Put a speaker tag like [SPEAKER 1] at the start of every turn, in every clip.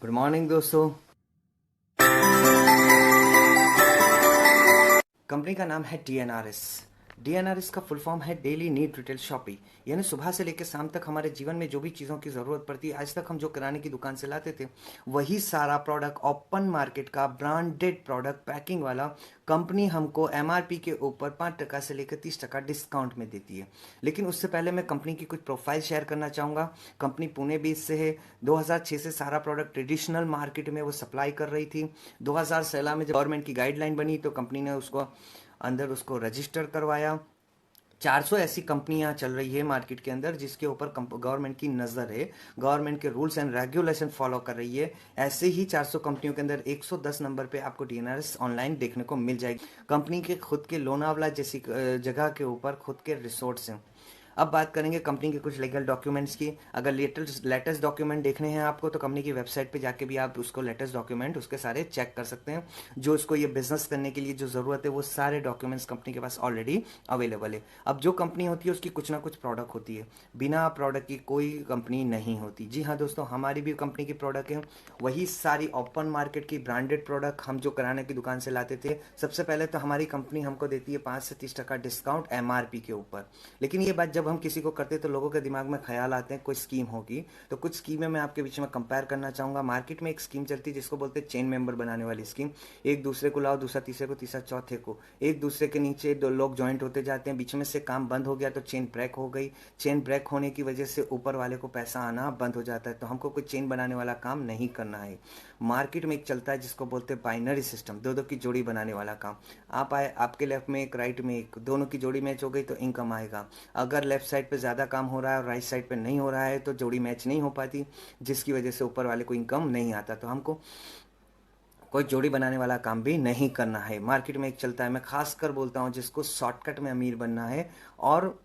[SPEAKER 1] Good morning दोस्तों। Company का नाम है डीएनआरएस। डीएनआरएस का फुल फॉर्म है डेली नीड रिटेल शॉपिंग, यानी सुबह से लेकर शाम तक हमारे जीवन में जो भी चीज़ों की ज़रूरत पड़ती है, आज तक हम जो किराने की दुकान से लाते थे वही सारा प्रोडक्ट ओपन मार्केट का ब्रांडेड प्रोडक्ट पैकिंग वाला कंपनी हमको एमआरपी के ऊपर 5% से लेकर 30% डिस्काउंट में देती है। लेकिन उससे पहले मैं कंपनी की कुछ प्रोफाइल शेयर करना चाहूँगा। कंपनी पुणे बेस से है। 2006 से सारा प्रोडक्ट ट्रेडिशनल मार्केट में वो सप्लाई कर रही थी। 2016 में जब गवर्नमेंट की गाइडलाइन बनी तो कंपनी ने उसको रजिस्टर करवाया। 400 ऐसी कंपनियां चल रही है मार्केट के अंदर जिसके ऊपर गवर्नमेंट की नज़र है, गवर्नमेंट के रूल्स एंड रेगुलेशन फॉलो कर रही है। ऐसे ही 400 कंपनियों के अंदर 110 नंबर पे आपको डीएनआरएस ऑनलाइन देखने को मिल जाएगी। कंपनी के खुद के लोनावला जैसी जगह के ऊपर खुद के रिसोर्ट्स हैं। अब बात करेंगे कंपनी के कुछ लीगल डॉक्यूमेंट्स की। अगर लेटेस्ट डॉक्यूमेंट देखने हैं आपको तो कंपनी की वेबसाइट पे जाके भी आप उसको लेटेस्ट डॉक्यूमेंट उसके सारे चेक कर सकते हैं। जो उसको ये बिजनेस करने के लिए जो ज़रूरत है वो सारे डॉक्यूमेंट्स कंपनी के पास ऑलरेडी अवेलेबल है। अब जो कंपनी होती है उसकी कुछ ना कुछ प्रोडक्ट होती है, बिना प्रोडक्ट की कोई कंपनी नहीं होती। जी हाँ दोस्तों, हमारी भी कंपनी की प्रोडक्ट है, वही सारी ओपन मार्केट की ब्रांडेड प्रोडक्ट हम जो किराने की दुकान से लाते थे। सबसे पहले तो हमारी कंपनी हमको देती है 5 से 30% डिस्काउंट एमआरपी के ऊपर। लेकिन ये बात जब हम किसी को करते तो लोगों के दिमाग में ख्याल आते हैं कोई स्कीम होगी। तो कुछ स्कीमें मैं आपके बीच में कंपेयर करना चाहूँगा। मार्केट में एक स्कीम चलती है जिसको बोलते हैं चेन मेंबर बनाने वाली स्कीम। एक दूसरे को लाओ, दूसरा तीसरे को, तीसरा चौथे को, एक दूसरे के नीचे दो लोग ज्वाइंट होते जाते हैं। बीच में से काम बंद हो गया तो चेन ब्रेक हो गई। चेन ब्रेक होने की वजह से ऊपर वाले को पैसा आना बंद हो जाता है। तो हमको कोई चेन बनाने वाला काम नहीं करना है। मार्केट में एक चलता है जिसको बोलते हैं बाइनरी सिस्टम, दो दो की जोड़ी बनाने वाला काम। आप आए, आपके लेफ्ट में एक, राइट में एक, दोनों की जोड़ी मैच हो गई तो इनकम आएगा। अगर लेफ्ट साइड पे ज़्यादा काम हो रहा है और राइट साइड पे नहीं हो रहा है तो जोड़ी मैच नहीं हो पाती, जिसकी वजह से ऊपर वाले को इनकम नहीं आता। तो हमको कोई जोड़ी बनाने वाला काम भी नहीं करना है। मार्केट में एक चलता है, मैं खासकर बोलता हूँ जिसको शॉर्टकट में अमीर बनना है और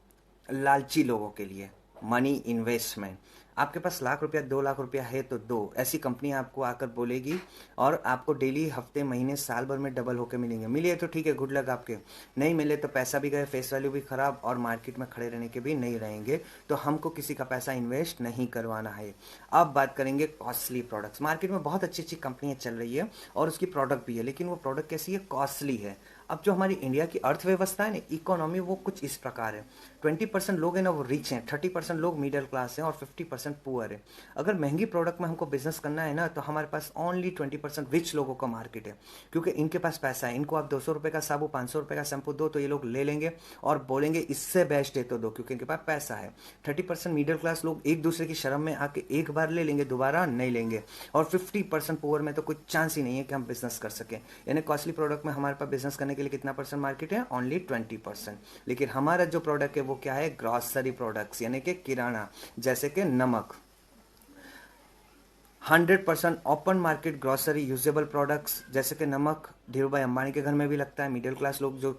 [SPEAKER 1] लालची लोगों के लिए, मनी इन्वेस्टमेंट। आपके पास लाख रुपया, 2 लाख रुपया है तो दो, ऐसी कंपनी आपको आकर बोलेगी और आपको डेली, हफ्ते, महीने, साल भर में डबल होकर मिलेंगे। मिले तो ठीक है, गुड लक आपके। नहीं मिले तो पैसा भी गए, फेस वैल्यू भी खराब और मार्केट में खड़े रहने के भी नहीं रहेंगे। तो हमको किसी का पैसा इन्वेस्ट नहीं करवाना है। अब बात करेंगे कॉस्टली प्रोडक्ट्स। मार्केट में बहुत अच्छी अच्छी कंपनियां चल रही है और उसकी प्रोडक्ट भी है, लेकिन वो प्रोडक्ट कैसी है? कॉस्टली है। अब जो हमारी इंडिया की अर्थव्यवस्था है ना, इकोनॉमी, वो कुछ इस प्रकार है। 20% लोग हैं ना वो रिच हैं, 30% लोग मिडिल क्लास हैं और 50% पुअर है। अगर महंगी प्रोडक्ट में हमको बिजनेस करना है ना तो हमारे पास ओनली 20% रिच लोगों का मार्केट है, क्योंकि इनके पास पैसा है। इनको आप 200 रुपये का साबु, 500 रुपये का शैम्पू दो तो ये लोग ले लेंगे और बोलेंगे इससे बेस्ट है तो दो, क्योंकि इनके पास पैसा है। 30% मिडिल क्लास लोग एक दूसरे की शर्म में आके एक बार ले लेंगे, दोबारा नहीं लेंगे। और 50% पुअर में तो कोई चांस ही नहीं है कि हम बिजनेस कर सकें। यानी कॉस्टली प्रोडक्ट में हमारे पास बिजनेस करने के लिए कितना परसेंट मार्केट है? ओनली 20%। लेकिन हमारा जो प्रोडक्ट है वो क्या है? ग्रॉसरी प्रोडक्ट्स, यानी कि किराना, जैसे कि नमक। 100% open market grocery usable products, जैसे कि नमक धीरूभाई अंबानी के घर में भी लगता है। मिडिल क्लास लोग जो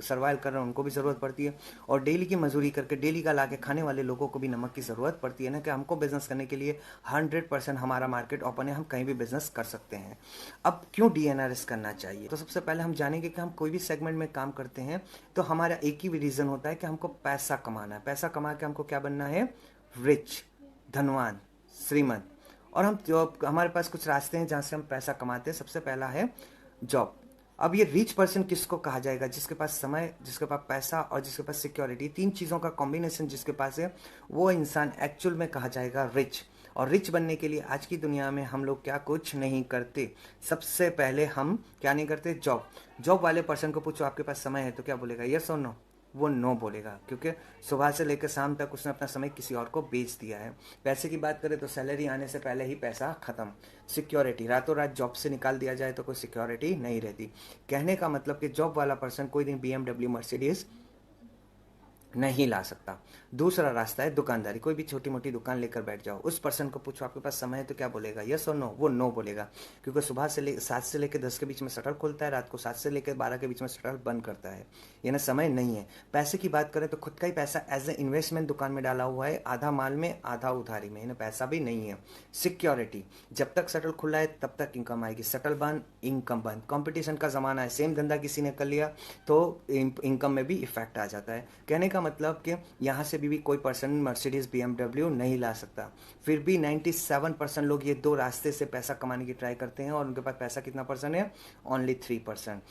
[SPEAKER 1] सर्वाइव कर रहे हैं उनको भी ज़रूरत पड़ती है, और डेली की मजदूरी करके डेली का ला के खाने वाले लोगों को भी नमक की ज़रूरत पड़ती है ना। कि हमको बिजनेस करने के लिए 100% हमारा मार्केट ओपन है, हम कहीं भी बिजनेस कर सकते हैं। अब क्यों डीएनआरएस करना चाहिए? तो सबसे पहले हम जानेंगे कि हम कोई भी सेगमेंट में काम करते हैं तो हमारा एक ही रीज़न होता है कि हमको पैसा कमाना है। पैसा कमा के हमको क्या बनना है? रिच, धनवान, श्रीमंत। और हम जॉब, हमारे पास कुछ रास्ते हैं जहाँ से हम पैसा कमाते हैं। सबसे पहला है जॉब। अब ये रिच पर्सन किसको कहा जाएगा? जिसके पास समय, जिसके पास पैसा और जिसके पास सिक्योरिटी, तीन चीज़ों का कॉम्बिनेशन जिसके पास है, वो इंसान एक्चुअल में कहा जाएगा रिच। और रिच बनने के लिए आज की दुनिया में हम लोग क्या कुछ नहीं करते। सबसे पहले हम क्या नहीं करते? जॉब। जॉब वाले पर्सन को पूछो आपके पास समय है तो क्या बोलेगा? यस और नो? वो नो बोलेगा, क्योंकि सुबह से लेकर शाम तक उसने अपना समय किसी और को बेच दिया है। पैसे की बात करें तो सैलरी आने से पहले ही पैसा खत्म। सिक्योरिटी, रातों रात जॉब से निकाल दिया जाए तो कोई सिक्योरिटी नहीं रहती। कहने का मतलब कि जॉब वाला पर्सन कोई दिन BMW, मर्सिडीज नहीं ला सकता। दूसरा रास्ता है दुकानदारी। कोई भी छोटी मोटी दुकान लेकर बैठ जाओ, उस पर्सन को पूछो आपके पास समय है तो क्या बोलेगा? यस और नो? वो नो बोलेगा, क्योंकि सुबह से 7 से लेकर 10 के बीच में शटर खुलता है, रात को 7 से लेकर 12 के बीच में शटर बंद करता है। ये ना समय नहीं है। पैसे की बात करें तो खुद का ही पैसा एज ए इन्वेस्टमेंट दुकान में डाला हुआ है, आधा माल में आधा उधारी में, पैसा भी नहीं है। सिक्योरिटी, जब तक शटर खुला है तब तक इनकम आएगी, शटर बंद इनकम बंद। कंपटीशन का ज़माना है, सेम धंधा किसी ने कर लिया तो इनकम में भी इफेक्ट आ जाता है। कहने का मतलब कि यहाँ से से भी कोई पर्सन मर्सिडीज BMW नहीं ला सकता। फिर भी 97% लोग ये दो रास्ते से पैसा कमाने की ट्राई करते हैं और उनके पास पैसा कितना परसेंट है? ओनली 3%।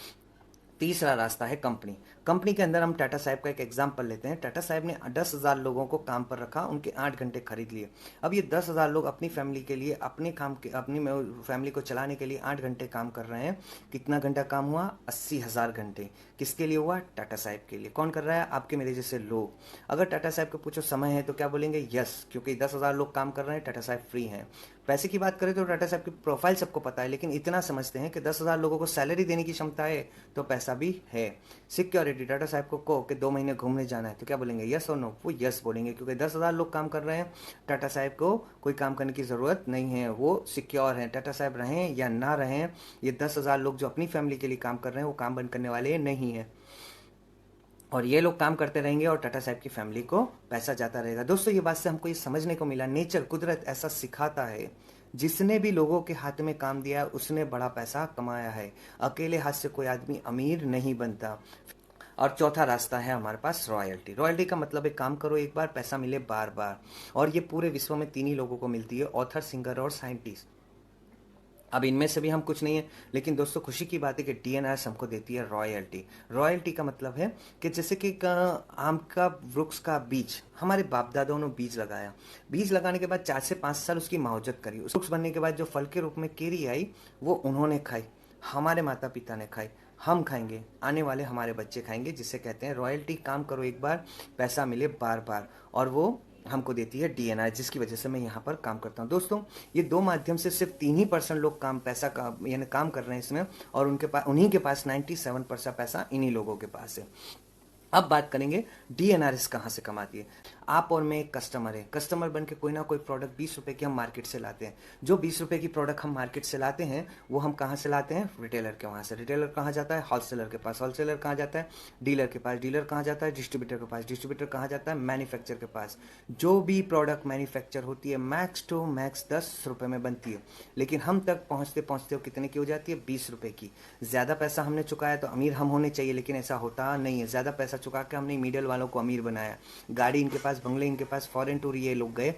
[SPEAKER 1] तीसरा रास्ता है कंपनी। कंपनी के अंदर हम टाटा साहब का एक एग्जाम्पल लेते हैं। टाटा साहब ने 10,000 लोगों को काम पर रखा, उनके 8 घंटे खरीद लिए। अब ये 10,000 लोग अपनी फैमिली के लिए, अपने फैमिली को चलाने के लिए 8 घंटे काम कर रहे हैं। कितना घंटा काम हुआ? 80,000 घंटे। किसके लिए हुआ? टाटा साहब के लिए। कौन कर रहा है? आपके मेरे जैसे लोग। अगर टाटा साहब को पूछो समय है तो क्या बोलेंगे? यस, क्योंकि 10,000 लोग काम कर रहे हैं, टाटा साहब फ्री हैं। पैसे की बात करें तो टाटा साहब की प्रोफाइल सबको पता है, लेकिन इतना समझते हैं कि 10,000 लोगों को सैलरी देने की क्षमता है तो पैसा भी है। सिक्योरिटी, टाटा साहब को कहो कि 2 महीने घूमने जाना है तो क्या बोलेंगे? यस और नो? वो यस बोलेंगे, क्योंकि 10,000 लोग काम कर रहे हैं। टाटा साहब को कोई काम करने की ज़रूरत नहीं है, वो सिक्योर हैं। टाटा साहब रहें या ना रहें, ये 10,000 लोग जो अपनी फैमिली के लिए काम कर रहे हैं वो काम बंद करने वाले नहीं हैं, और ये लोग काम करते रहेंगे और टाटा साहब की फैमिली को पैसा जाता रहेगा। दोस्तों, ये बात से हमको ये समझने को मिला, नेचर, कुदरत ऐसा सिखाता है, जिसने भी लोगों के हाथ में काम दिया उसने बड़ा पैसा कमाया है। अकेले हाथ से कोई आदमी अमीर नहीं बनता। और चौथा रास्ता है हमारे पास रॉयल्टी। रॉयल्टी का मतलब है काम करो एक बार, पैसा मिले बार बार। और ये पूरे विश्व में 3 ही लोगों को मिलती है, ऑथर, सिंगर और साइंटिस्ट। अब इनमें से भी हम कुछ नहीं है, लेकिन दोस्तों खुशी की बात है कि DNRS हमको देती है रॉयल्टी। रॉयल्टी का मतलब है कि जैसे कि आम का वृक्ष का बीज, हमारे बाप दादाओं ने बीज लगाया, बीज लगाने के बाद 4 से 5 साल उसकी मावजत करी, उस वृक्ष बनने के बाद जो फल के रूप में केरी आई वो उन्होंने खाई, हमारे माता पिता ने खाई, हम खाएंगे, आने वाले हमारे बच्चे खाएंगे, जिसे कहते हैं रॉयल्टी। काम करो एक बार, पैसा मिले बार बार, और वो हमको देती है DNR, जिसकी वजह से मैं यहाँ पर काम करता हूँ। दोस्तों, ये 2 माध्यम से सिर्फ 3 ही % लोग यानी काम कर रहे हैं इसमें, और उन्हीं के पास 97% पैसा इन्हीं लोगों के पास है। अब बात करेंगे DNRS कहाँ से कमाती है। आप और मैं एक कस्टमर है, कस्टमर बन के कोई ना कोई प्रोडक्ट 20 रुपए की हम मार्केट से लाते हैं। जो 20 रुपए की प्रोडक्ट हम मार्केट से लाते हैं वो हम कहाँ से लाते हैं? रिटेलर के वहाँ से। रिटेलर कहाँ जाता है? होलसेलर के पास। होलसेलर कहाँ जाता है? डीलर के पास। डीलर कहाँ जाता है? डिस्ट्रीब्यूटर के पास। डिस्ट्रीब्यूटर कहाँ जाता है? मैन्युफैक्चर के पास। जो भी प्रोडक्ट मैन्युफैक्चर होती है मैक्स टू मैक्स 10 रुपए में बनती है, लेकिन हम तक पहुँचते पहुँचते वो कितने की हो जाती है? 20 रुपए की। ज़्यादा पैसा हमने चुकाया तो अमीर हम होने चाहिए, लेकिन ऐसा होता नहीं है। ज़्यादा पैसा चुका के हमने मीडियल वालों को अमीर बनाया। गाड़ी इनके पास, बंगले इनके पास, फॉरेन टूर ये लोग गए,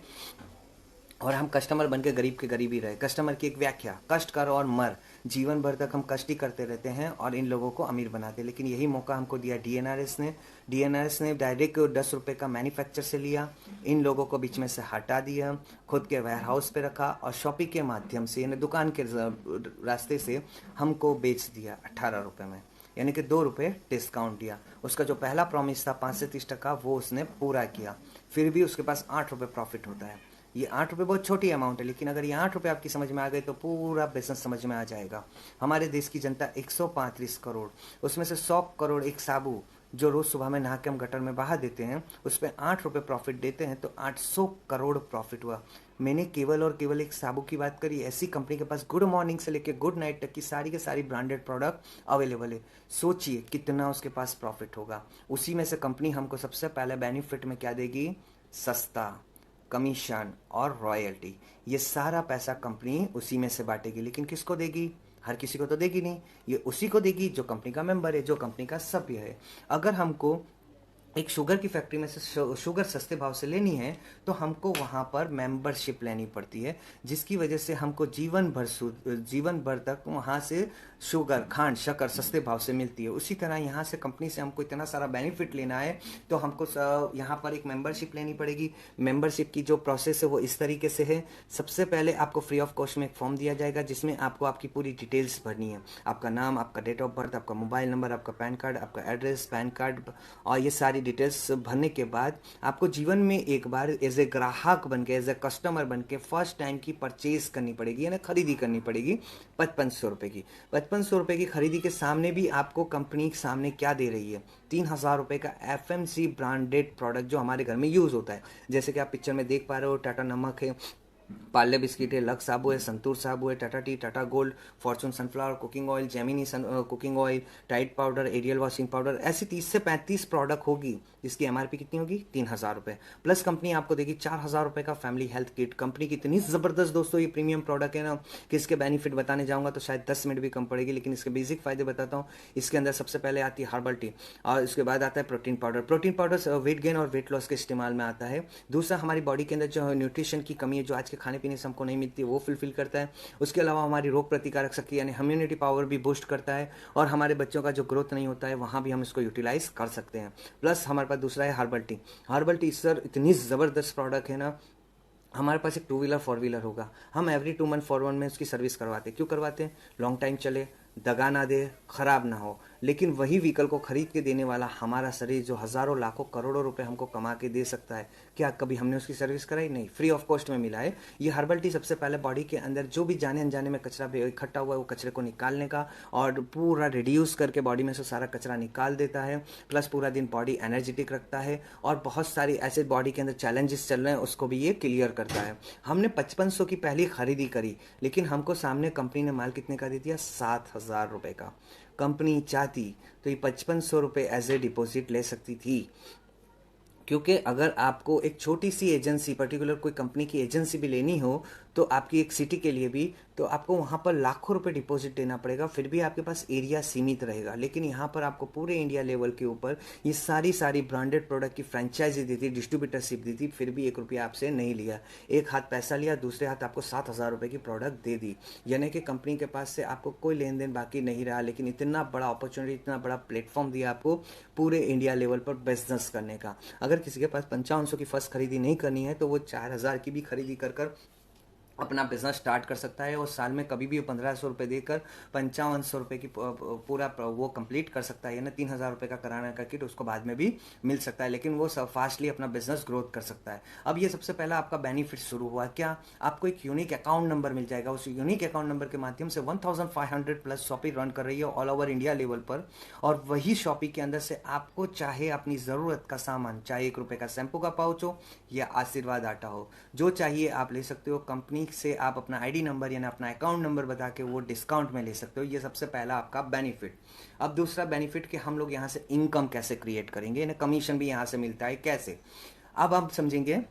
[SPEAKER 1] और हम कस्टमर बन के गरीब के गरीब ही रहे। कस्टमर की एक व्याख्या, कष्ट कर और मर। जीवन भर तक हम कष्ट ही करते रहते हैं और इन लोगों को अमीर बनाते। लेकिन यही मौका हमको दिया DNRS ने। DNRS ने डायरेक्ट 10 रुपये का मैन्युफैक्चर से लिया, इन लोगों को बीच में से हटा दिया, खुद के वेयर हाउस पे रखा, और शॉपी के माध्यम से यानी दुकान के रास्ते से हमको बेच दिया 18 रुपये में, यानी कि 2 रुपये डिस्काउंट दिया। उसका जो पहला प्रॉमिस था 5 से 30% वो उसने पूरा किया। फिर भी उसके पास 8 रुपये प्रॉफिट होता है। ये 8 रुपये बहुत छोटी अमाउंट है, लेकिन अगर ये 8 रुपये आपकी समझ में आ गए तो पूरा बिजनेस समझ में आ जाएगा। हमारे देश की जनता 135 करोड़, उसमें से 100 करोड़ एक साबु जो रोज सुबह में नहा के हम गटर में बहा देते हैं, उस पर 8 रुपये प्रॉफिट देते हैं, तो 800 करोड़ प्रॉफिट हुआ। मैंने केवल और केवल एक साबु की बात करी। ऐसी कंपनी के पास गुड मॉर्निंग से लेकर गुड नाइट तक की सारी के सारी ब्रांडेड प्रोडक्ट अवेलेबल है। सोचिए कितना उसके पास प्रॉफिट होगा। उसी में से कंपनी हमको सबसे पहले बेनिफिट में क्या देगी? सस्ता, कमीशन और रॉयल्टी। ये सारा पैसा कंपनी उसी में से बांटेगी, लेकिन किसको देगी? हर किसी को तो देगी नहीं, ये उसी को देगी जो कंपनी का मेंबर है, जो कंपनी का सभ्य है। अगर हमको एक शुगर की फैक्ट्री में से शुगर सस्ते भाव से लेनी है तो हमको वहाँ पर मेंबरशिप लेनी पड़ती है, जिसकी वजह से हमको जीवन भर तक वहाँ से शुगर, खांड, शक्कर सस्ते भाव से मिलती है। उसी तरह यहाँ से कंपनी से हमको इतना सारा बेनिफिट लेना है तो हमको यहाँ पर एक मेंबरशिप लेनी पड़ेगी। मेंबरशिप की जो प्रोसेस है वो इस तरीके से है। सबसे पहले आपको फ्री ऑफ कॉस्ट में एक फॉर्म दिया जाएगा, जिसमें आपको आपकी पूरी डिटेल्स भरनी है। आपका नाम, आपका डेट ऑफ बर्थ, आपका मोबाइल नंबर, आपका पैन कार्ड, आपका एड्रेस, पैन कार्ड, और ये सारी डिटेल्स भरने के बाद आपको जीवन में एक बार एज ए ग्राहक बन के, एज ए कस्टमर बन के फर्स्ट टाइम की परचेज करनी पड़ेगी, यानी खरीदी करनी पड़ेगी 5500 रुपये की। 5500 रुपये की खरीदी के सामने भी आपको कंपनी के सामने क्या दे रही है? 3000 रुपये का FMC ब्रांडेड प्रोडक्ट जो हमारे घर में यूज़ होता है। जैसे कि आप पिक्चर में देख पा रहे हो, टाटा नमक है, पार्ले बिस्किट है, लक्स साबु है, संतूर साबु है, Tata tea, Tata gold, Fortune sunflower cooking oil, Gemini cooking oil, Tide powder, Ariel washing powder, ऐसी 30 से 35 प्रोडक्ट होगी जिसकी एमआरपी कितनी होगी 3,000 रुपये। प्लस कंपनी आपको देगी 4,000 रुपये का फैमिली हेल्थ किट। कंपनी की इतनी ज़बरदस्त दोस्तों ये प्रीमियम प्रोडक्ट है ना कि इसके बेनिफिट बताने जाऊंगा तो शायद 10 मिनट भी कम पड़ेगी, लेकिन इसके बेसिक फायदे बताता हूँ। इसके अंदर सबसे पहले आती है हर्बल टी, और इसके बाद आता है protein powder. Protein powder weight gain और वेट लॉस के इस्तेमाल में आता है। दूसरा, हमारी बॉडी के अंदर जो न्यूट्रिशन की कमी है जो आज के खाने पीने से हमको नहीं मिलती वो फुलफिल करता है। उसके अलावा हमारी रोग प्रतिकारक शक्ति यानी इम्यूनिटी पावर भी बूस्ट करता है, और हमारे बच्चों का जो ग्रोथ नहीं होता है वहाँ भी हम इसको यूटिलाइज कर सकते हैं। प्लस हमारे पास दूसरा है herbal tea. Herbal tea sir इतनी ज़बरदस्त प्रोडक्ट है ना, हमारे पास एक 2 व्हीलर 4 व्हीलर होगा, हम एवरी 2 मंथ 4 मंथ में उसकी सर्विस करवाते हैं। क्यों करवाते हैं? लॉन्ग टाइम चले, दगा ना दे, खराब ना हो। लेकिन वही व्हीकल को खरीद के देने वाला हमारा शरीर जो हज़ारों लाखों करोड़ों रुपए हमको कमा के दे सकता है, क्या कभी हमने उसकी सर्विस कराई? नहीं, फ्री ऑफ कॉस्ट में मिला है। ये हर्बल टी सबसे पहले बॉडी के अंदर जो भी जाने अनजाने में कचरा इकट्ठा हुआ है वो कचरे को निकालने का और पूरा रिड्यूस करके बॉडी में से सारा कचरा निकाल देता है। प्लस पूरा दिन बॉडी एनर्जेटिक रखता है, और बहुत सारी ऐसे बॉडी के अंदर चैलेंजेस चल रहे हैं उसको भी ये क्लियर करता है। हमने 5500 की पहली खरीदी करी, लेकिन हमको सामने कंपनी ने माल कितने का दे दिया? 7,000 रुपये का। कंपनी चाहती तो ये 5500 रुपये एज ए डिपॉजिट ले सकती थी, क्योंकि अगर आपको एक छोटी सी एजेंसी, पर्टिकुलर कोई कंपनी की एजेंसी भी लेनी हो तो आपकी एक सिटी के लिए भी, तो आपको वहाँ पर लाखों रुपए डिपॉजिट देना पड़ेगा, फिर भी आपके पास एरिया सीमित रहेगा। लेकिन यहाँ पर आपको पूरे इंडिया लेवल के ऊपर ये सारी ब्रांडेड प्रोडक्ट की फ्रेंचाइजी दी थी, डिस्ट्रीब्यूटरशिप दी थी, फिर भी 1 रुपया आपसे नहीं लिया। एक हाथ पैसा लिया, दूसरे हाथ आपको 7,000 रुपये की प्रोडक्ट दे दी, यानी कि कंपनी के पास से आपको कोई लेन देन बाकी नहीं रहा, लेकिन इतना बड़ा अपॉर्चुनिटी, इतना बड़ा प्लेटफॉर्म दिया आपको पूरे इंडिया लेवल पर बिजनेस करने का। अगर किसी के पास 5500 की फर्स्ट खरीदी नहीं करनी है तो वो 4,000 की भी खरीदी कर अपना बिजनेस स्टार्ट कर सकता है, और साल में कभी भी 1,500 रुपये देकर 5,500 रुपये की पूरा वो कंप्लीट कर सकता है, यानी 3,000 रुपये का कराने का किट उसको बाद में भी मिल सकता है, लेकिन वो सब फास्टली अपना बिजनेस ग्रोथ कर सकता है। अब ये सबसे पहला आपका बेनिफिट शुरू हुआ क्या? आपको एक यूनिक अकाउंट नंबर मिल जाएगा। उस यूनिक अकाउंट नंबर के माध्यम से 1500 प्लस शॉपी रन कर रही है ऑल ओवर इंडिया लेवल पर, और वही शॉपी के अंदर से आपको चाहे अपनी ज़रूरत का सामान, चाहे 1 रुपये का शैम्पू का पाउच हो या आशीर्वाद आटा हो, जो चाहिए आप ले सकते हो। कंपनी से आप अपना आईडी नंबर यानी अपना अकाउंट नंबर बता के वो डिस्काउंट में ले सकते हो। ये सबसे पहला आपका बेनिफिट। अब दूसरा बेनिफिट कि हम लोग यहाँ से इनकम कैसे क्रिएट करेंगे, यानी कमीशन भी यहाँ से मिलता है कैसे। अब आप समझेंगे,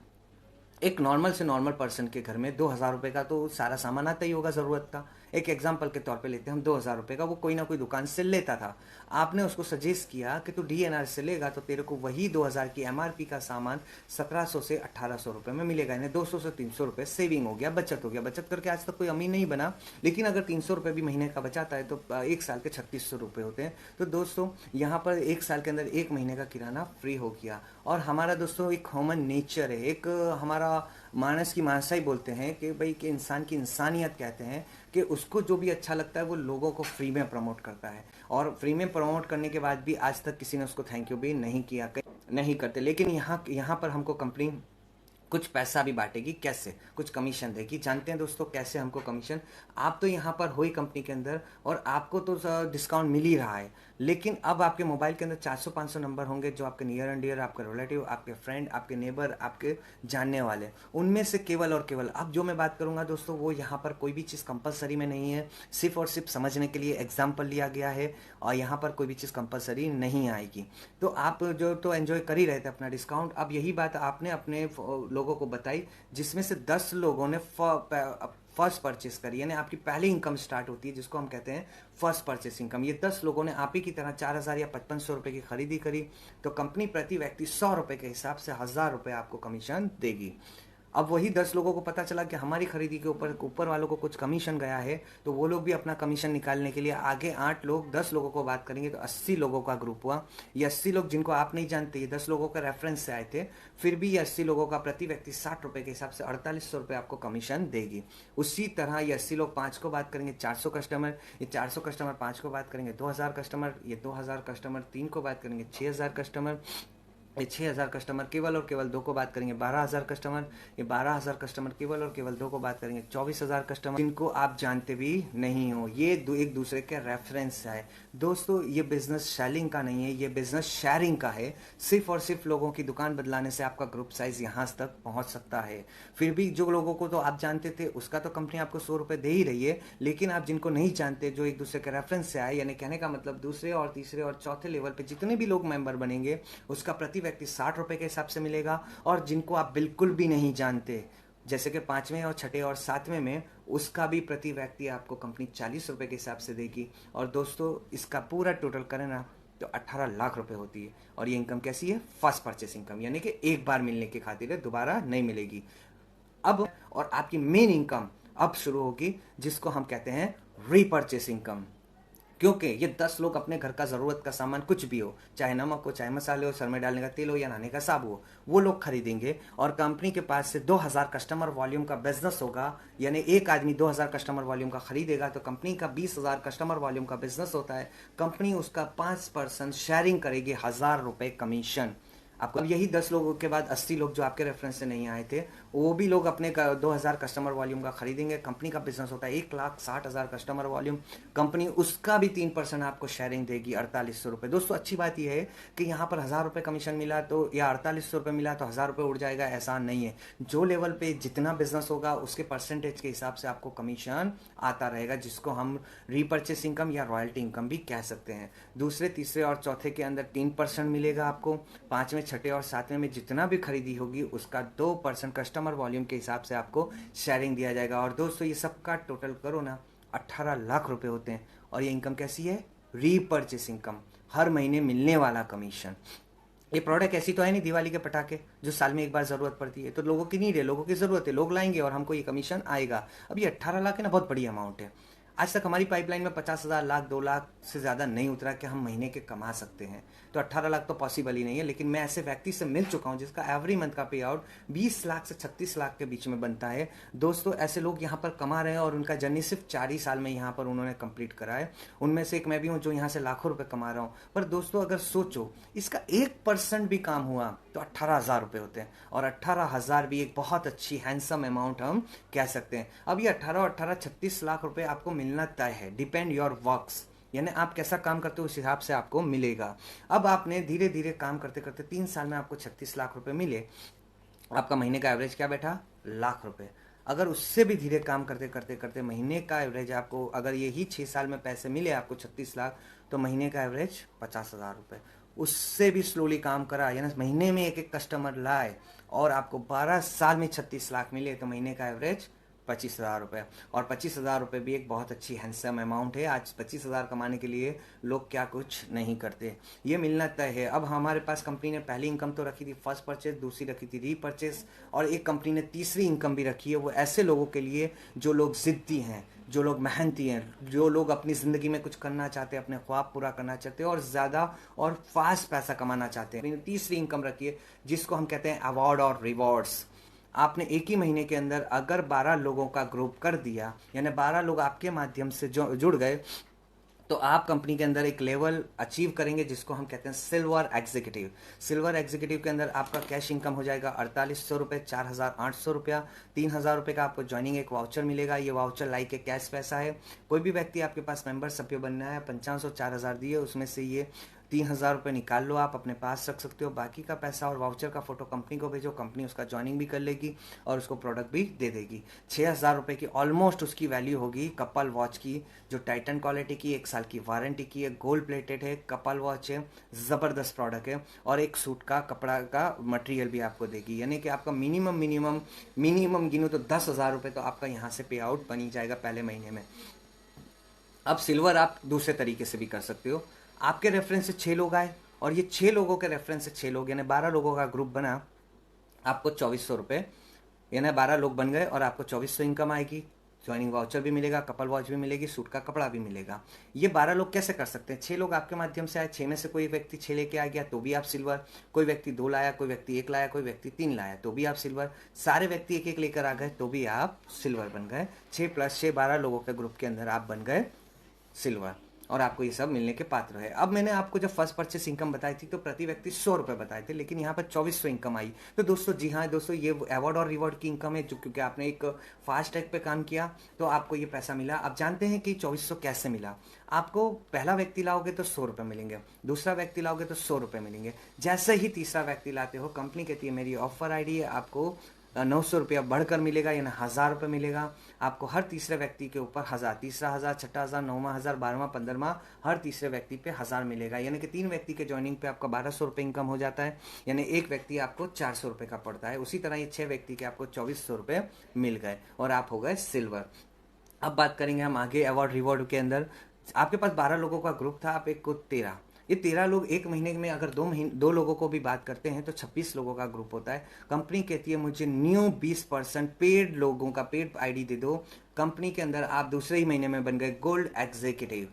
[SPEAKER 1] एक नॉर्मल से नॉर्मल पर्सन के घर में 2,000 रुपये का तो सारा सामान आता ही होगा ज़रूरत का। एक एग्जाम्पल के तौर पे लेते हैं हम, 2,000 रुपये का वो कोई ना कोई दुकान से लेता था। आपने उसको सजेस्ट किया कि तू डीएनआर से लेगा तो तेरे को वही 2,000 की एमआरपी का सामान 1,700 से 1,800 रुपये में मिलेगा, यानी 200 से 300 रुपये सेविंग हो गया, बचत हो गया। बचत करके आज तक कोई अमीर नहीं बना, लेकिन अगर 300 रुपये भी महीने का बचाता है तो 1 साल के 3,600 रुपये होते हैं। तो दोस्तों यहाँ पर 1 साल के अंदर 1 महीने का किराना फ्री हो गया। और हमारा दोस्तों एक ह्यूमन नेचर है, एक हमारा मानस की मानसा ही बोलते हैं कि भाई कि इंसान की इंसानियत कहते हैं कि उसको जो भी अच्छा लगता है वो लोगों को फ्री में प्रमोट करता है, और फ्री में प्रमोट करने के बाद भी आज तक किसी ने उसको थैंक यू भी नहीं किया, नहीं करते। लेकिन यहाँ पर हमको कंपनी कुछ पैसा भी बांटेगी। कैसे? कुछ कमीशन देगी। जानते हैं दोस्तों कैसे हमको कमीशन? आप तो यहाँ पर हो ही कंपनी के अंदर और आपको तो डिस्काउंट मिल ही रहा है, लेकिन अब आपके मोबाइल के अंदर 400-500 नंबर होंगे जो आपके नियर एंड डियर, आपके रिलेटिव, आपके फ्रेंड, आपके नेबर, आपके जानने वाले, उनमें से केवल और केवल अब जो मैं बात करूंगा दोस्तों वो यहाँ पर कोई भी चीज़ कंपलसरी में नहीं है, सिर्फ और सिर्फ समझने के लिए एग्जाम्पल लिया गया है, और यहाँ पर कोई भी चीज़ कंपलसरी नहीं आएगी। तो आप जो तो एंजॉय कर ही रहे थे अपना डिस्काउंट। अब यही बात आपने अपने लोगों को बताई, जिसमें से 10 लोगों ने फर्स्ट परचेस करी, यानी आपकी पहली इनकम स्टार्ट होती है जिसको हम कहते हैं फर्स्ट परचेस इनकम। ये 10 लोगों ने आप ही की तरह 4,000 या 5,500 रुपये की खरीदी करी, तो कंपनी प्रति व्यक्ति 100 रुपये के हिसाब से 1,000 रुपये आपको कमीशन देगी। अब वही 10 लोगों को पता चला कि हमारी खरीदी के ऊपर वालों को कुछ कमीशन गया है, तो वो लोग भी अपना कमीशन निकालने के लिए आगे 8 लोग 10 लोगों को बात करेंगे, तो 80 लोगों का ग्रुप हुआ। ये 80 लोग जिनको आप नहीं जानते, ये 10 लोगों का रेफरेंस से आए थे, फिर भी ये 80 लोगों का प्रति व्यक्ति 60 रुपये के हिसाब से 4,800 रुपये आपको कमीशन देगी। उसी तरह ये 80 लोग 5 को बात करेंगे, 400 कस्टमर, ये 400 कस्टमर 5 को बात करेंगे, 2,000 कस्टमर, ये 2,000 कस्टमर 3 को बात करेंगे, 6,000 कस्टमर, ये 6,000 कस्टमर केवल और केवल दो को बात करेंगे। 12,000 कस्टमर, ये 12,000 कस्टमर केवल और केवल दो को बात करेंगे। 24,000 कस्टमर जिनको आप जानते भी नहीं हो। ये एक दूसरे के रेफरेंस है। दोस्तों ये बिजनेस सेलिंग का नहीं है, ये बिजनेस शेयरिंग का है। सिर्फ और सिर्फ लोगों की दुकान बदलाने से आपका ग्रुप साइज यहाँ तक पहुँच सकता है। फिर भी जो लोगों को तो आप जानते थे उसका तो कंपनी आपको 100 रुपये दे ही रही है, लेकिन आप जिनको नहीं जानते, जो एक दूसरे के रेफरेंस से आए, यानी कहने का मतलब दूसरे और तीसरे और चौथे लेवल पे जितने भी लोग मेंबर बनेंगे उसका प्रति व्यक्ति 60 रुपए के हिसाब से मिलेगा। और जिनको आप बिल्कुल भी नहीं जानते, जैसे कि 5वें और 6ठे और 7वें में, उसका भी प्रति व्यक्ति आपको कंपनी 40 रुपए के हिसाब से देगी। और दोस्तों इसका पूरा टोटल करें ना तो 18 लाख रुपए होती है। और ये इनकम कैसी है? फर्स्ट परचेस इनकम, यानी कि एक बार मिलने की खातिर है, दोबारा नहीं मिलेगी। अब और आपकी मेन इनकम अब शुरू होगी, जिसको हम कहते हैं रीपर्चेस इनकम। क्योंकि ये 10 लोग अपने घर का ज़रूरत का सामान कुछ भी हो, चाहे नमक हो, चाहे मसाले हो, सर में डालने का तेल हो या नहाने का साबु हो, वो लोग खरीदेंगे। और कंपनी के पास से 2,000 कस्टमर वॉल्यूम का बिजनेस होगा, यानी एक आदमी 2,000 कस्टमर वॉल्यूम का खरीदेगा तो कंपनी का 20,000 कस्टमर वॉल्यूम का बिजनेस होता है। कंपनी उसका 5% शेयरिंग करेगी, 1,000 रुपये कमीशन आपको। अब यही 10 लोगों के बाद 80 लोग जो आपके रेफरेंस से नहीं आए थे, वो भी लोग अपने 2,000 कस्टमर वॉल्यूम का खरीदेंगे। कंपनी का बिजनेस होता है 1,60,000 कस्टमर वॉल्यूम। कंपनी उसका भी 3% आपको शेयरिंग देगी, 4,800 रुपये। दोस्तों अच्छी बात यह है कि यहाँ पर 1,000 रुपये कमीशन मिला तो, या 4,800 रुपये मिला तो 1,000 रुपये उड़ जाएगा, ऐसा नहीं है। जो लेवल पे जितना बिजनेस होगा उसके परसेंटेज के हिसाब से आपको कमीशन आता रहेगा, जिसको हम रीपर्चेस इनकम या रॉयल्टी इनकम भी कह सकते हैं। दूसरे, तीसरे और चौथे के अंदर 3% मिलेगा आपको। 5वें, 6ठे और 7वें में जितना भी खरीदी होगी उसका 2% कस्टमर वॉल्यूम के हिसाब से आपको शेयरिंग दिया जाएगा। और दोस्तों ये सबका टोटल करो ना, 18 लाख रुपए होते हैं। और ये इनकम कैसी है? रीपर्चेस इनकम, हर महीने मिलने वाला कमीशन। ये प्रोडक्ट ऐसी तो है नहीं दिवाली के पटाखे जो साल में एक बार जरूरत पड़ती है, तो लोगों की नीड है, लोगों की जरूरत है, लोग लाएंगे और हमको ये कमीशन आएगा। अब ये 18 लाख है ना, बहुत बड़ी अमाउंट है। आज तक हमारी पाइपलाइन में 50,000, लाख, 2 लाख से ज़्यादा नहीं उतरा कि हम महीने के कमा सकते हैं। तो 18 लाख तो पॉसिबल ही नहीं है। लेकिन मैं ऐसे व्यक्ति से मिल चुका हूं जिसका एवरी मंथ का पे आउट 20 लाख से 36 लाख के बीच में बनता है। दोस्तों ऐसे लोग यहाँ पर कमा रहे हैं और उनका जर्नी सिर्फ 4 ही साल में यहाँ पर उन्होंने कंप्लीट करा है। उनमें से एक मैं भी हूँ जो यहाँ से लाखों रुपए कमा रहा हूँ। पर दोस्तों अगर सोचो, इसका 1% भी काम हुआ तो 18,000 रुपये होते हैं। और 18,000 भी एक बहुत अच्छी हैंडसम अमाउंट हम कह सकते हैं। अब ये 18 36 लाख रुपए आपको मिलना तय है, डिपेंड योर वर्क्स, यानी आप कैसा काम करते हो उस हिसाब से आपको मिलेगा। अब आपने धीरे धीरे काम करते करते 3 साल में आपको 36 लाख रुपए मिले, आपका महीने का एवरेज क्या बैठा? लाख रुपए। अगर उससे भी धीरे काम करते करते करते महीने का एवरेज आपको, अगर यही 6 साल में पैसे मिले आपको 36 लाख, तो महीने का एवरेज 50,000 रुपये। उससे भी स्लोली काम करा, यानी महीने में एक एक कस्टमर लाए और आपको 12 साल में 36 लाख मिले, तो महीने का एवरेज 25,000 रुपये। और 25,000 रुपये भी एक बहुत अच्छी हैंडसम अमाउंट है। आज 25,000 कमाने के लिए लोग क्या कुछ नहीं करते, ये मिलना तय है। अब हमारे पास कंपनी ने पहली इनकम तो रखी थी फर्स्ट परचेज, दूसरी रखी थी रीपरचेज, और एक कंपनी ने तीसरी इनकम भी रखी है। वो ऐसे लोगों के लिए जो लोग जिद्दी हैं, जो लोग मेहनती हैं, जो लोग अपनी ज़िंदगी में कुछ करना चाहते हैं, अपने ख्वाब पूरा करना चाहते हैं और ज़्यादा और फास्ट पैसा कमाना चाहते हैं। तीसरी इनकम रखी है जिसको हम कहते हैं अवार्ड और रिवॉर्ड्स। आपने एक ही महीने के अंदर अगर 12 लोगों का ग्रुप कर दिया, यानी 12 लोग आपके माध्यम से जुड़ गए, तो आप कंपनी के अंदर एक लेवल अचीव करेंगे जिसको हम कहते हैं सिल्वर एग्जीक्यूटिव। सिल्वर एग्जीक्यूटिव के अंदर आपका कैश इनकम हो जाएगा 4,800 रुपये, 4,800 रुपया, 3,000 रुपये का आपको ज्वाइनिंग एक वाउचर मिलेगा। ये वाउचर लाइक के कैश पैसा है। कोई भी व्यक्ति आपके पास मेंबर सभ्य बनना है, 5,500 4,000 दिए, उसमें से ये 3,000 रुपये निकाल लो, आप अपने पास रख सकते हो। बाकी का पैसा और वाउचर का फोटो कंपनी को भेजो, कंपनी उसका ज्वाइनिंग भी कर लेगी और उसको प्रोडक्ट भी दे देगी। 6,000 रुपये की ऑलमोस्ट उसकी वैल्यू होगी कपल वॉच की, जो टाइटन क्वालिटी की, 1 साल की वारंटी की है, गोल्ड प्लेटेड है, कपल वॉच है, ज़बरदस्त प्रोडक्ट है। और एक सूट का कपड़ा का मटेरियल भी आपको देगी, यानी कि आपका मिनिमम गिनो तो 10,000 रुपये तो आपका यहाँ से पे आउट बनी जाएगा पहले महीने में। अब सिल्वर आप दूसरे तरीके से भी कर सकते हो। आपके रेफरेंस से 6 लोग आए और ये 6 लोगों के रेफरेंस से 6 लोग, यानी 12 लोगों का ग्रुप बना, आपको 2,400 रुपये, यानी 12 लोग बन गए और आपको 2,400 इनकम आएगी। ज्वाइनिंग वाउचर भी मिलेगा, कपल वॉच भी मिलेगी, सूट का कपड़ा भी मिलेगा। ये 12 लोग कैसे कर सकते हैं? 6 लोग आपके माध्यम से आए, 6 में से कोई व्यक्ति 6 लेके आ गया तो भी आप सिल्वर, कोई व्यक्ति 2 लाया, कोई व्यक्ति 1 लाया, कोई व्यक्ति 3 लाया तो भी आप सिल्वर, सारे व्यक्ति 1-1 लेकर आ गए तो भी आप सिल्वर बन गए। 6 + 6 12 लोगों के ग्रुप के अंदर आप बन गए सिल्वर। और आपको ये सब मिलने के पात्र है। अब मैंने आपको जब फर्स्ट परचेस इनकम बताई थी तो प्रति व्यक्ति 100 रुपये बताए थे, लेकिन यहाँ पर 2400 इनकम आई। तो दोस्तों जी हाँ दोस्तों, ये अवार्ड और रिवॉर्ड की इनकम है जो, क्योंकि आपने एक फास्ट ट्रैक पे काम किया तो आपको ये पैसा मिला। अब जानते हैं कि 2400 कैसे मिला। आपको पहला व्यक्ति लाओगे तो 100 रुपये मिलेंगे, दूसरा व्यक्ति लाओगे तो 100 रुपये मिलेंगे। जैसे ही तीसरा व्यक्ति लाते हो, कंपनी कहती है मेरी ऑफर आईडी है, आपको 900 रुपया बढ़कर मिलेगा, यानी 1000 रुपये मिलेगा आपको हर तीसरे व्यक्ति के ऊपर। 1000, तीसरा 1000, छठा 1000, 9वां 1000, 12वां 15वां, हर तीसरे व्यक्ति पे 1000 मिलेगा, यानी कि 3 व्यक्ति के ज्वाइनिंग पे आपका 1200 रुपये इनकम हो जाता है, यानी एक व्यक्ति आपको 400 रुपये का पड़ता है। उसी तरह ये 6 व्यक्ति के आपको 2400 रुपये मिल गए और आप हो गए सिल्वर। अब बात करेंगे हम आगे अवार्ड रिवॉर्ड के अंदर। आपके पास 12 लोगों का ग्रुप था, आप एक को 13, ये 13 लोग एक महीने में अगर 2 लोगों को भी बात करते हैं तो 26 लोगों का ग्रुप होता है। कंपनी कहती है मुझे न्यू 20% पेड लोगों का पेड आईडी दे दो। कंपनी के अंदर आप दूसरे ही महीने में बन गए गोल्ड एग्जीक्यूटिव,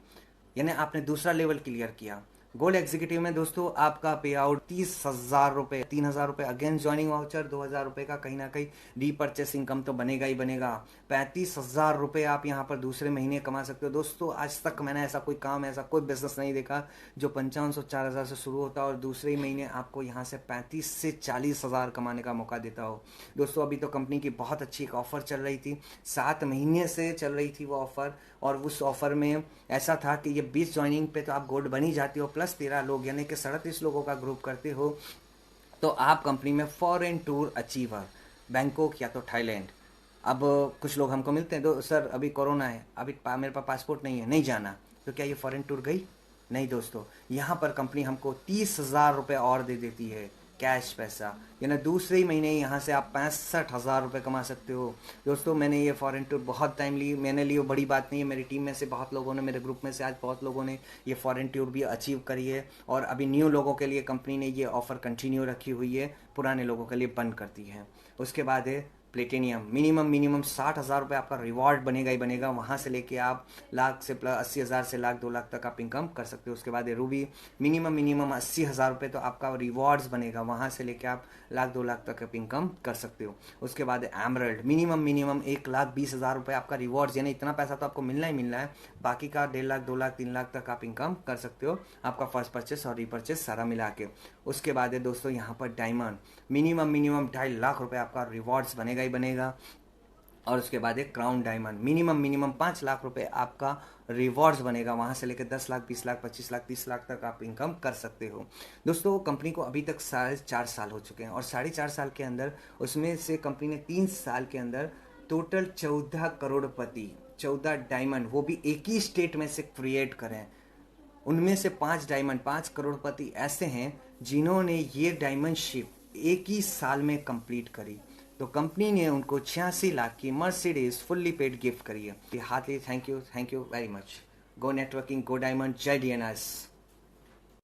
[SPEAKER 1] यानी आपने दूसरा लेवल क्लियर किया। गोल्ड एग्जीक्यूटिव में दोस्तों आपका पे आउट 30,000 रुपये, 3,000 रुपये अगेंस्ट ज्वाइनिंग वाउचर, 2,000 रुपये का कहीं ना कहीं रीपर्चेस इनकम तो बनेगा ही बनेगा। 35,000 रुपये आप यहाँ पर दूसरे महीने कमा सकते हो। दोस्तों आज तक मैंने ऐसा कोई काम, ऐसा कोई बिजनेस नहीं देखा जो 5500 4,000 से शुरू होता और दूसरे ही महीने आपको यहाँ से 35 से 40,000 कमाने का मौका देता हो। दोस्तों अभी तो कंपनी की बहुत अच्छी एक ऑफर चल रही थी, 7 महीने से चल रही थी वो ऑफर, और उस ऑफर में ऐसा था कि ये 20 ज्वाइनिंग पे तो आप गोल्ड बनी जाती हो, प्लस 13 लोग यानी कि 37 लोगों का ग्रुप करते हो तो आप कंपनी में फॉरेन टूर अचीवर, बैंकॉक या तो थाईलैंड। अब कुछ लोग हमको मिलते हैं, तो सर अभी कोरोना है, अभी मेरे पास पासपोर्ट नहीं है, नहीं जाना, तो क्या ये फॉरेन टूर गई? नहीं दोस्तों, यहाँ पर कंपनी हमको 30,000 रुपये और दे देती है कैश पैसा, यानी दूसरे ही महीने यहाँ से आप 65,000 रुपये कमा सकते हो। दोस्तों मैंने ये फॉरेन टूर बहुत टाइम ली, मैंने ली, बड़ी बात नहीं है, मेरी टीम में से बहुत लोगों ने, मेरे ग्रुप में से आज बहुत लोगों ने ये फॉरेन टूर भी अचीव करी है, और अभी न्यू लोगों के लिए कंपनी ने ये ऑफर कंटिन्यू रखी हुई है, पुराने लोगों के लिए बंद करती है। उसके बाद है प्लेटिनियम, मिनिमम 60,000 रुपये आपका रिवॉर्ड बनेगा ही बनेगा, वहाँ से लेके आप लाख से प्लस 80,000 से लाख 2 लाख तक आप इनकम कर सकते हो। उसके बाद है रूबी, मिनिमम 80,000 रुपये तो आपका रिवॉर्ड्स बनेगा, वहाँ से लेके आप लाख 2 लाख तक आप इनकम कर सकते हो। उसके बाद है एमरल्ड, मिनिमम 1,20,000 रुपये आपका रिवॉर्ड्स, यानी इतना पैसा तो आपको मिलना ही मिलना है, बाकी का 1.5 लाख 2 लाख 3 लाख तक आप इनकम कर सकते हो, आपका फर्स्ट परचेस और रीपरचेस सारा मिला के। उसके बाद है दोस्तों यहाँ पर डायमंड, मिनिमम 2.5 लाख रुपये आपका रिवॉर्ड्स बनेगा ही बनेगा। और उसके बाद एक क्राउन डायमंड, मिनिमम 5 लाख रुपए आपका रिवॉर्ड्स बनेगा, वहाँ से लेकर 10 लाख 20 लाख 25 लाख 30 लाख तक आप इनकम कर सकते हो। दोस्तों कंपनी को अभी तक 4.5 साल हो चुके हैं, और 4.5 साल के अंदर उसमें से कंपनी ने 3 साल के अंदर टोटल 14 करोड़पति, 14 डायमंड, वो भी एक ही स्टेट में से क्रिएट करें। उनमें से 5 डायमंड, 5 करोड़पति ऐसे हैं जिन्होंने ये डायमंड शिप एक ही साल में कंप्लीट करी। तो कंपनी ने उनको 86 लाख की मर्सिडीज फुल्ली पेड गिफ्ट करी है। Heartly thank you very much. Go networking, go diamond, जय डीएनएस।